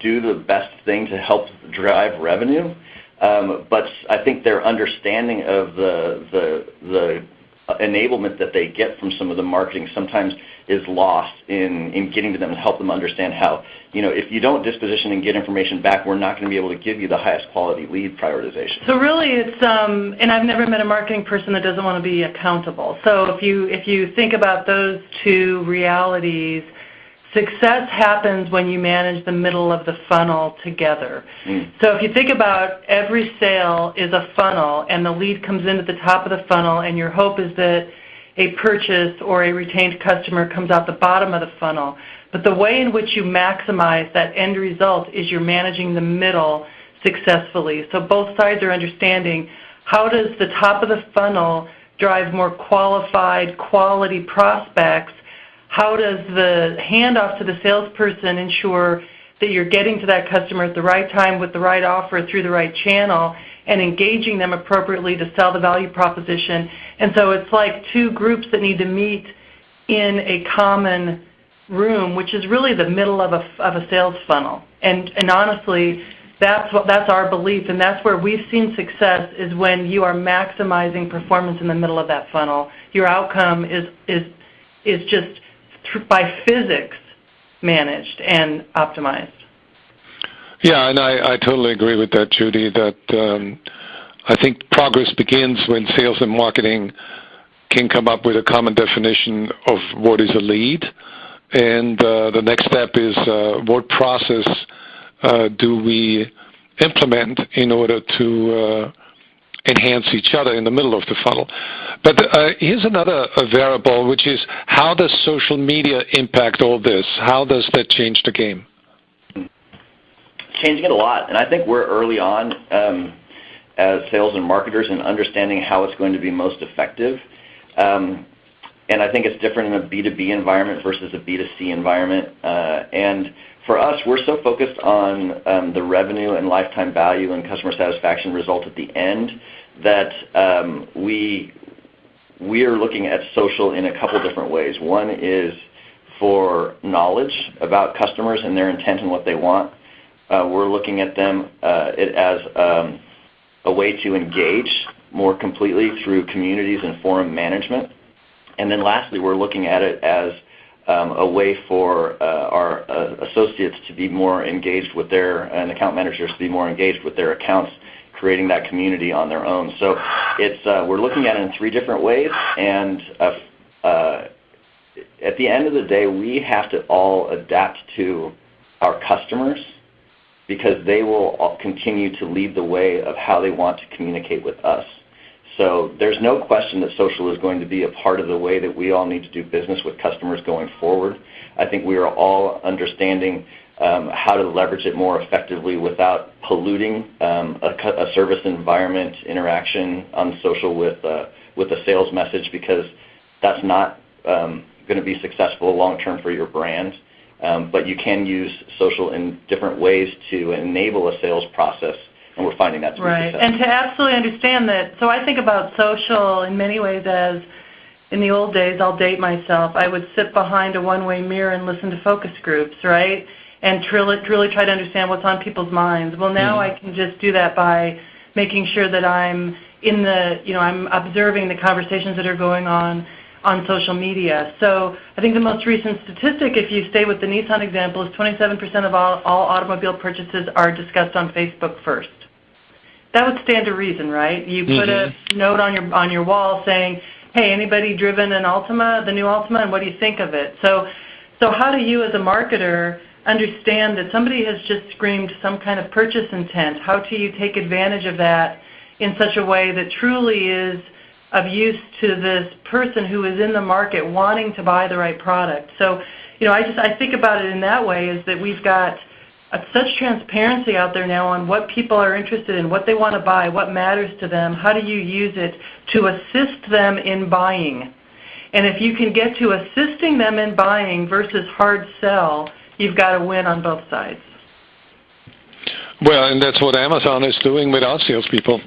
do the best thing to help drive revenue. But I think their understanding of the enablement that they get from some of the marketing sometimes is lost in getting to them and help them understand how, if you don't disposition and get information back, we're not going to be able to give you the highest quality lead prioritization. So really it's, and I've never met a marketing person that doesn't want to be accountable. So if you think about those two realities, success happens when you manage the middle of the funnel together. So if you think about every sale is a funnel and the lead comes in at the top of the funnel and your hope is that a purchase or a retained customer comes out the bottom of the funnel. But the way in which you maximize that end result is you're managing the middle successfully. So both sides are understanding how does the top of the funnel drive more qualified, quality prospects. How does the handoff to the salesperson ensure that you're getting to that customer at the right time with the right offer through the right channel and engaging them appropriately to sell the value proposition? And so it's like two groups that need to meet in a common room, which is really the middle of a sales funnel. And honestly, that's our belief, and that's where we've seen success is when you are maximizing performance in the middle of that funnel. Your outcome is just by physics managed and optimized. Yeah, and I totally agree with that, Judy, that I think progress begins when sales and marketing can come up with a common definition of what is a lead. And the next step is what process do we implement in order to enhance each other in the middle of the funnel. But here's another variable, which is how does social media impact all this? How does that change the game? Changing it a lot, and I think we're early on as sales and marketers in understanding how it's going to be most effective. And I think it's different in a B2B environment versus a B2C environment. And for us, we're so focused on the revenue and lifetime value and customer satisfaction result at the end that we are looking at social in a couple different ways. One is for knowledge about customers and their intent and what they want. We're looking at them as a way to engage more completely through communities and forum management. And then lastly, we're looking at it as a way for our associates to be more engaged with and account managers to be more engaged with their accounts, creating that community on their own. So we're looking at it in three different ways, and at the end of the day, we have to all adapt to our customers because they will all continue to lead the way of how they want to communicate with us. So there's no question that social is going to be a part of the way that we all need to do business with customers going forward. I think we are all understanding how to leverage it more effectively without polluting a service environment interaction on social with a sales message, because that's not going to be successful long term for your brand. But you can use social in different ways to enable a sales process, and we're finding that to be successful. And to absolutely understand that, so I think about social in many ways as, in the old days, I'll date myself, I would sit behind a one-way mirror and listen to focus groups, right? And truly try to understand what's on people's minds. Well, now I can just do that by making sure that I'm I'm observing the conversations that are going on social media. So I think the most recent statistic, if you stay with the Nissan example, is 27% of all automobile purchases are discussed on Facebook first. That would stand to reason, right? You put a note on your wall saying, hey, anybody driven an Altima, the new Altima, and what do you think of it? So how do you as a marketer understand that somebody has just screamed some kind of purchase intent? How do you take advantage of that in such a way that truly is of use to this person who is in the market wanting to buy the right product? So, I think about it in that way, is that we've got such transparency out there now on what people are interested in, what they want to buy, what matters to them. How do you use it to assist them in buying? And if you can get to assisting them in buying versus hard sell, you've got to win on both sides. Well, and that's what Amazon is doing with our salespeople.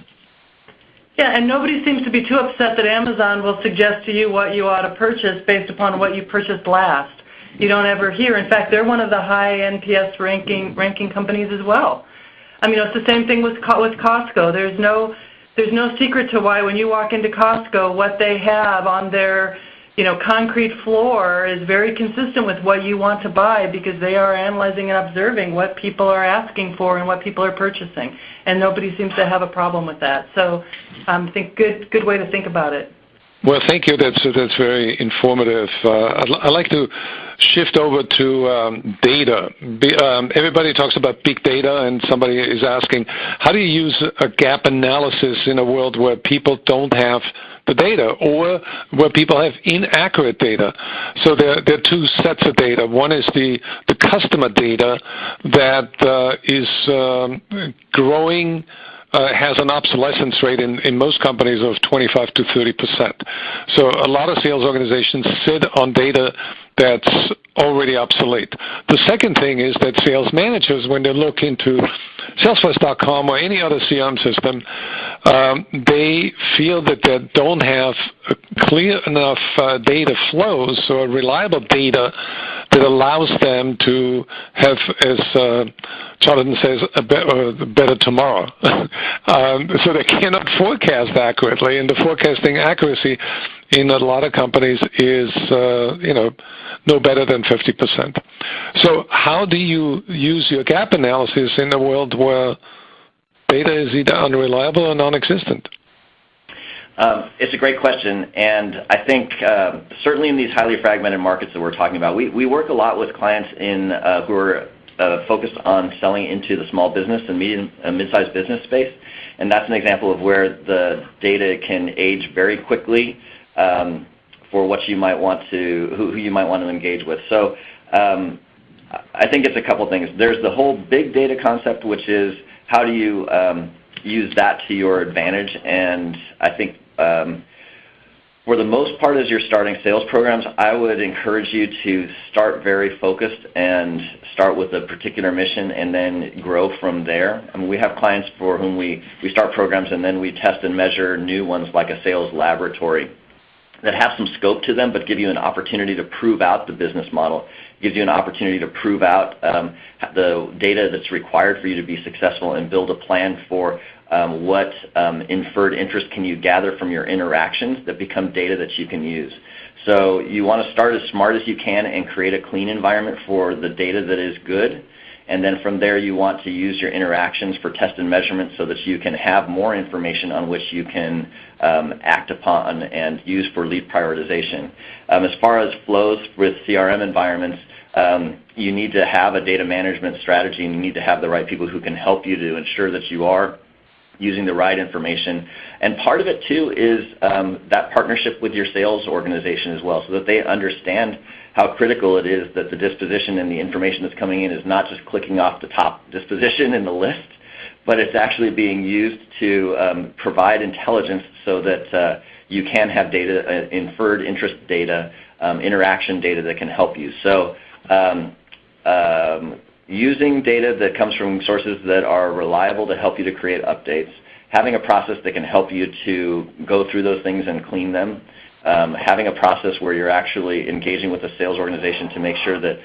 Yeah, and nobody seems to be too upset that Amazon will suggest to you what you ought to purchase based upon what you purchased last. You don't ever hear. In fact, they're one of the high NPS ranking companies as well. I mean, it's the same thing with Costco. There's no secret to why when you walk into Costco, what they have on their concrete floor is very consistent with what you want to buy, because they are analyzing and observing what people are asking for and what people are purchasing, and nobody seems to have a problem with that. So I think good way to think about it. Well, thank you. That's very informative. I'd like to shift over to data. Everybody talks about big data, and somebody is asking, how do you use a gap analysis in a world where people don't have the data, or where people have inaccurate data? So there are two sets of data. One is the customer data that is growing, has an obsolescence rate in most companies of 25 to 30%. So a lot of sales organizations sit on data that's already obsolete. The second thing is that sales managers, when they look into Salesforce.com or any other CRM system, they feel that they don't have clear enough data flows or reliable data that allows them to have, as Jonathan says, a better tomorrow. So they cannot forecast accurately, and the forecasting accuracy in a lot of companies is, no better than 50%. So how do you use your gap analysis in a world where data is either unreliable or non-existent? It's a great question, and I think certainly in these highly fragmented markets that we're talking about, we work a lot with clients who are focused on selling into the small business and medium mid-sized business space, and that's an example of where the data can age very quickly for what you might want to, who you might want to engage with. So I think it's a couple things. There's the whole big data concept, which is how do you use that to your advantage, and I think for the most part, as you're starting sales programs, I would encourage you to start very focused and start with a particular mission and then grow from there. I mean, we have clients for whom we start programs and then we test and measure new ones like a sales laboratory that have some scope to them but give you an opportunity to prove out the business model. It gives you an opportunity to prove out the data that's required for you to be successful and build a plan for what inferred interest can you gather from your interactions that become data that you can use. So you want to start as smart as you can and create a clean environment for the data that is good. And then from there you want to use your interactions for test and measurement so that you can have more information on which you can act upon and use for lead prioritization. As far as flows with CRM environments, you need to have a data management strategy and you need to have the right people who can help you to ensure that you are using the right information. And part of it too is that partnership with your sales organization as well, so that they understand how critical it is that the disposition and the information that's coming in is not just clicking off the top disposition in the list, but it's actually being used to provide intelligence so that you can have data, inferred interest data, interaction data that can help you. So using data that comes from sources that are reliable to help you to create updates, having a process that can help you to go through those things and clean them, having a process where you're actually engaging with the sales organization to make sure that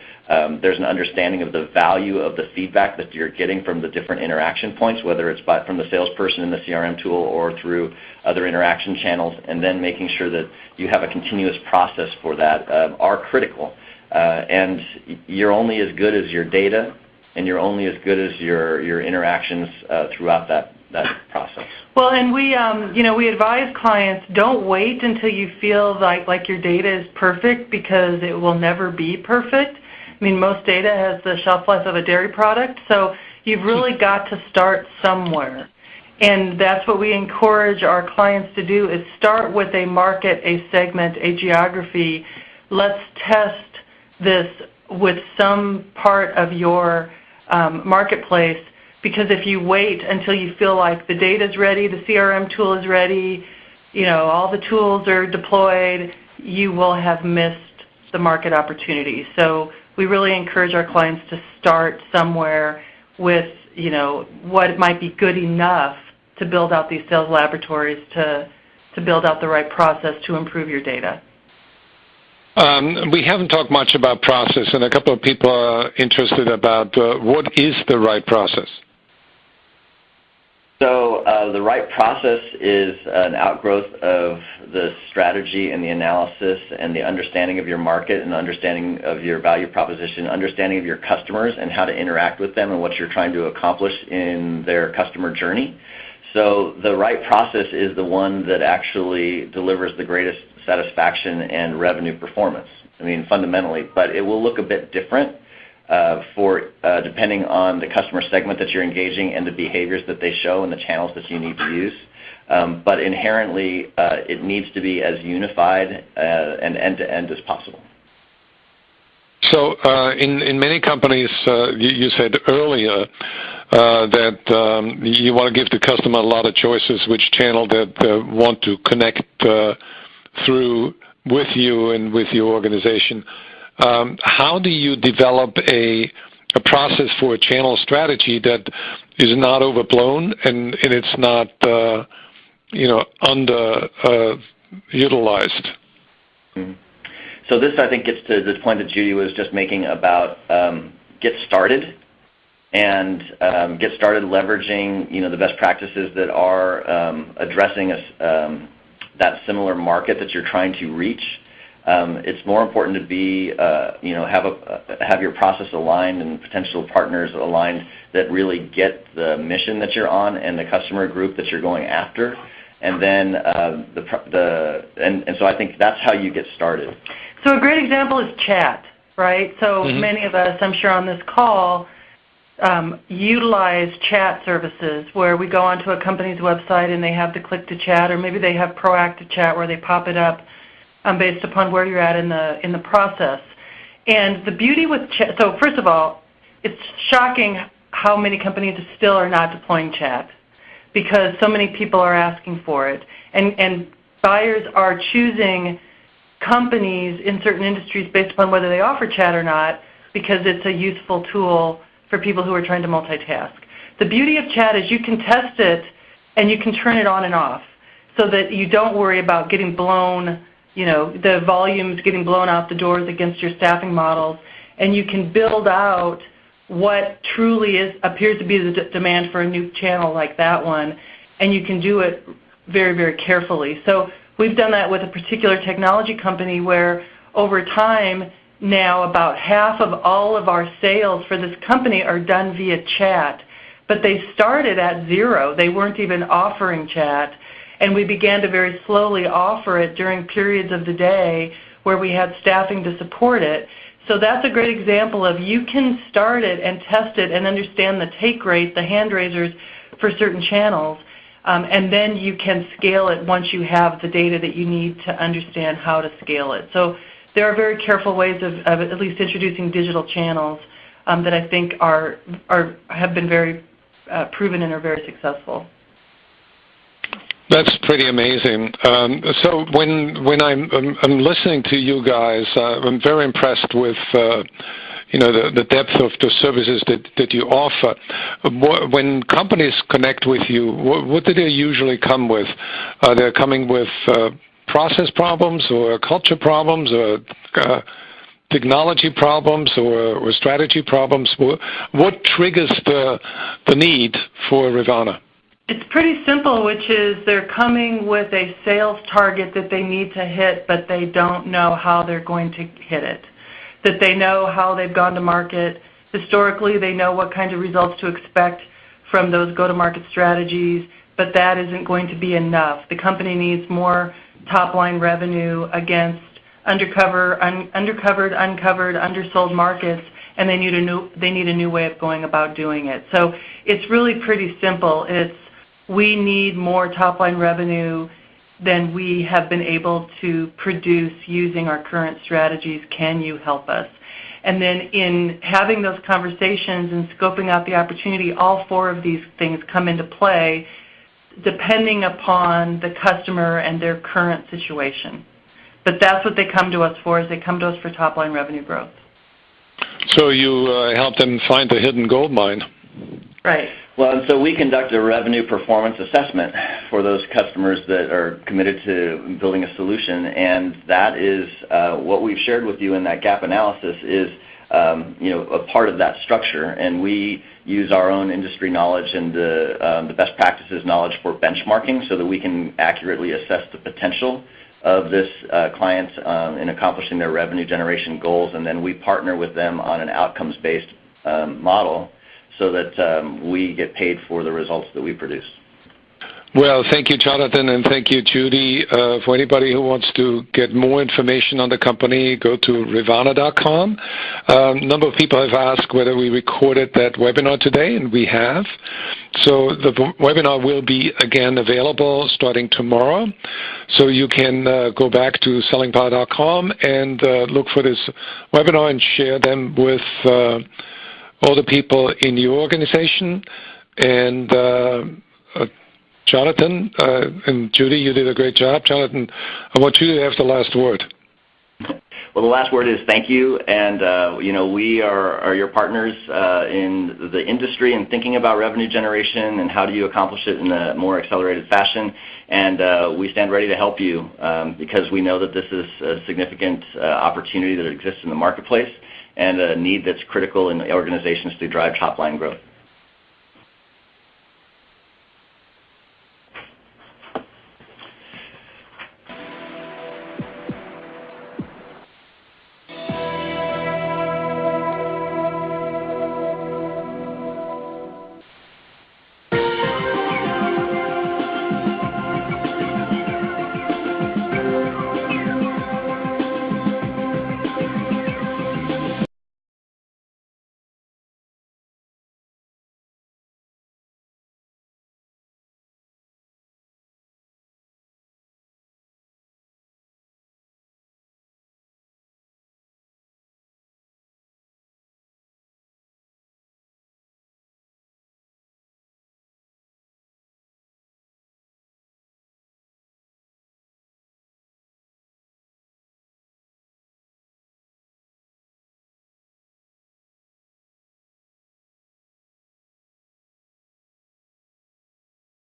there's an understanding of the value of the feedback that you're getting from the different interaction points, whether it's from the salesperson in the CRM tool or through other interaction channels, and then making sure that you have a continuous process for that are critical. And you're only as good as your data, and you're only as good as your interactions throughout that process. Well, and we advise clients, don't wait until you feel like your data is perfect, because it will never be perfect. I mean, most data has the shelf life of a dairy product, so you've really got to start somewhere. And that's what we encourage our clients to do, is start with a market, a segment, a geography. Let's test this with some part of your marketplace, because if you wait until you feel like the data is ready, the CRM tool is ready, all the tools are deployed, you will have missed the market opportunity. So we really encourage our clients to start somewhere with what might be good enough to build out these sales laboratories, to build out the right process to improve your data. We haven't talked much about process, and a couple of people are interested about what is the right process? So the right process is an outgrowth of the strategy and the analysis and the understanding of your market and understanding of your value proposition, understanding of your customers and how to interact with them and what you're trying to accomplish in their customer journey. So the right process is the one that actually delivers the greatest satisfaction and revenue performance. I mean, fundamentally, but it will look a bit different depending on the customer segment that you're engaging and the behaviors that they show and the channels that you need to use. But inherently, it needs to be as unified and end-to-end as possible. So in many companies, you said earlier that you want to give the customer a lot of choices which channel that they want to connect through with you and with your organization. How do you develop a process for a channel strategy that is not overblown and it's not underutilized? Mm-hmm. So this, I think, gets to the point that Judy was just making about get started and get started leveraging the best practices that are addressing that similar market that you're trying to reach. It's more important to be have your process aligned and potential partners aligned that really get the mission that you're on and the customer group that you're going after, and then so I think that's how you get started. So a great example is chat, right? So many of us, I'm sure on this call, utilize chat services where we go onto a company's website and they have the click to chat, or maybe they have proactive chat where they pop it up based upon where you're at in the process. And the beauty with chat, so first of all, it's shocking how many companies still are not deploying chat because so many people are asking for it. And buyers are choosing companies in certain industries based upon whether they offer chat or not because it's a useful tool for people who are trying to multitask. The beauty of chat is you can test it and you can turn it on and off so that you don't worry about getting blown, the volumes getting blown out the doors against your staffing models, and you can build out what truly appears to be the demand for a new channel like that one, and you can do it very, very carefully. So we've done that with a particular technology company where over time now about half of all of our sales for this company are done via chat, but they started at zero. They weren't even offering chat, and we began to very slowly offer it during periods of the day where we had staffing to support it. So that's a great example of you can start it and test it and understand the take rate, the hand raisers for certain channels, and then you can scale it once you have the data that you need to understand how to scale it. So there are very careful ways of at least introducing digital channels that I think have been very proven and are very successful. That's pretty amazing. So when I'm listening to you guys, I'm very impressed with the depth of the services that you offer. When companies connect with you, what do they usually come with? Are they coming with process problems or culture problems or technology problems or strategy problems? What triggers the need for Rivanna? It's pretty simple, which is they're coming with a sales target that they need to hit, but they don't know how they're going to hit it. That they know how they've gone to market. Historically, they know what kinds of results to expect from those go-to-market strategies, but that isn't going to be enough. The company needs more top-line revenue against uncovered, undersold markets, and they need a new way of going about doing it. So it's really pretty simple. We need more top-line revenue than we have been able to produce using our current strategies. Can you help us? And then in having those conversations and scoping out the opportunity, all four of these things come into play depending upon the customer and their current situation. But that's what they come to us for, is they come to us for top-line revenue growth. So you help them find the hidden gold mine. Right. Well, and so we conduct a revenue performance assessment for those customers that are committed to building a solution, and that is what we've shared with you in that gap analysis is a part of that structure, and we use our own industry knowledge and the best practices knowledge for benchmarking so that we can accurately assess the potential of this client in accomplishing their revenue generation goals, and then we partner with them on an outcomes-based model so that we get paid for the results that we produce. Well, thank you, Jonathan, and thank you, Judy. For anybody who wants to get more information on the company, go to Rivanna.com. A number of people have asked whether we recorded that webinar today, and we have. So the webinar will be, again, available starting tomorrow. So you can go back to sellingpower.com and look for this webinar and share them with all the people in your organization. And Jonathan and Judy, you did a great job. Jonathan, I want you to have the last word. Well, the last word is thank you, and we are your partners in the industry and thinking about revenue generation and how do you accomplish it in a more accelerated fashion, and we stand ready to help you because we know that this is a significant opportunity that exists in the marketplace and a need that's critical in organizations to drive top-line growth.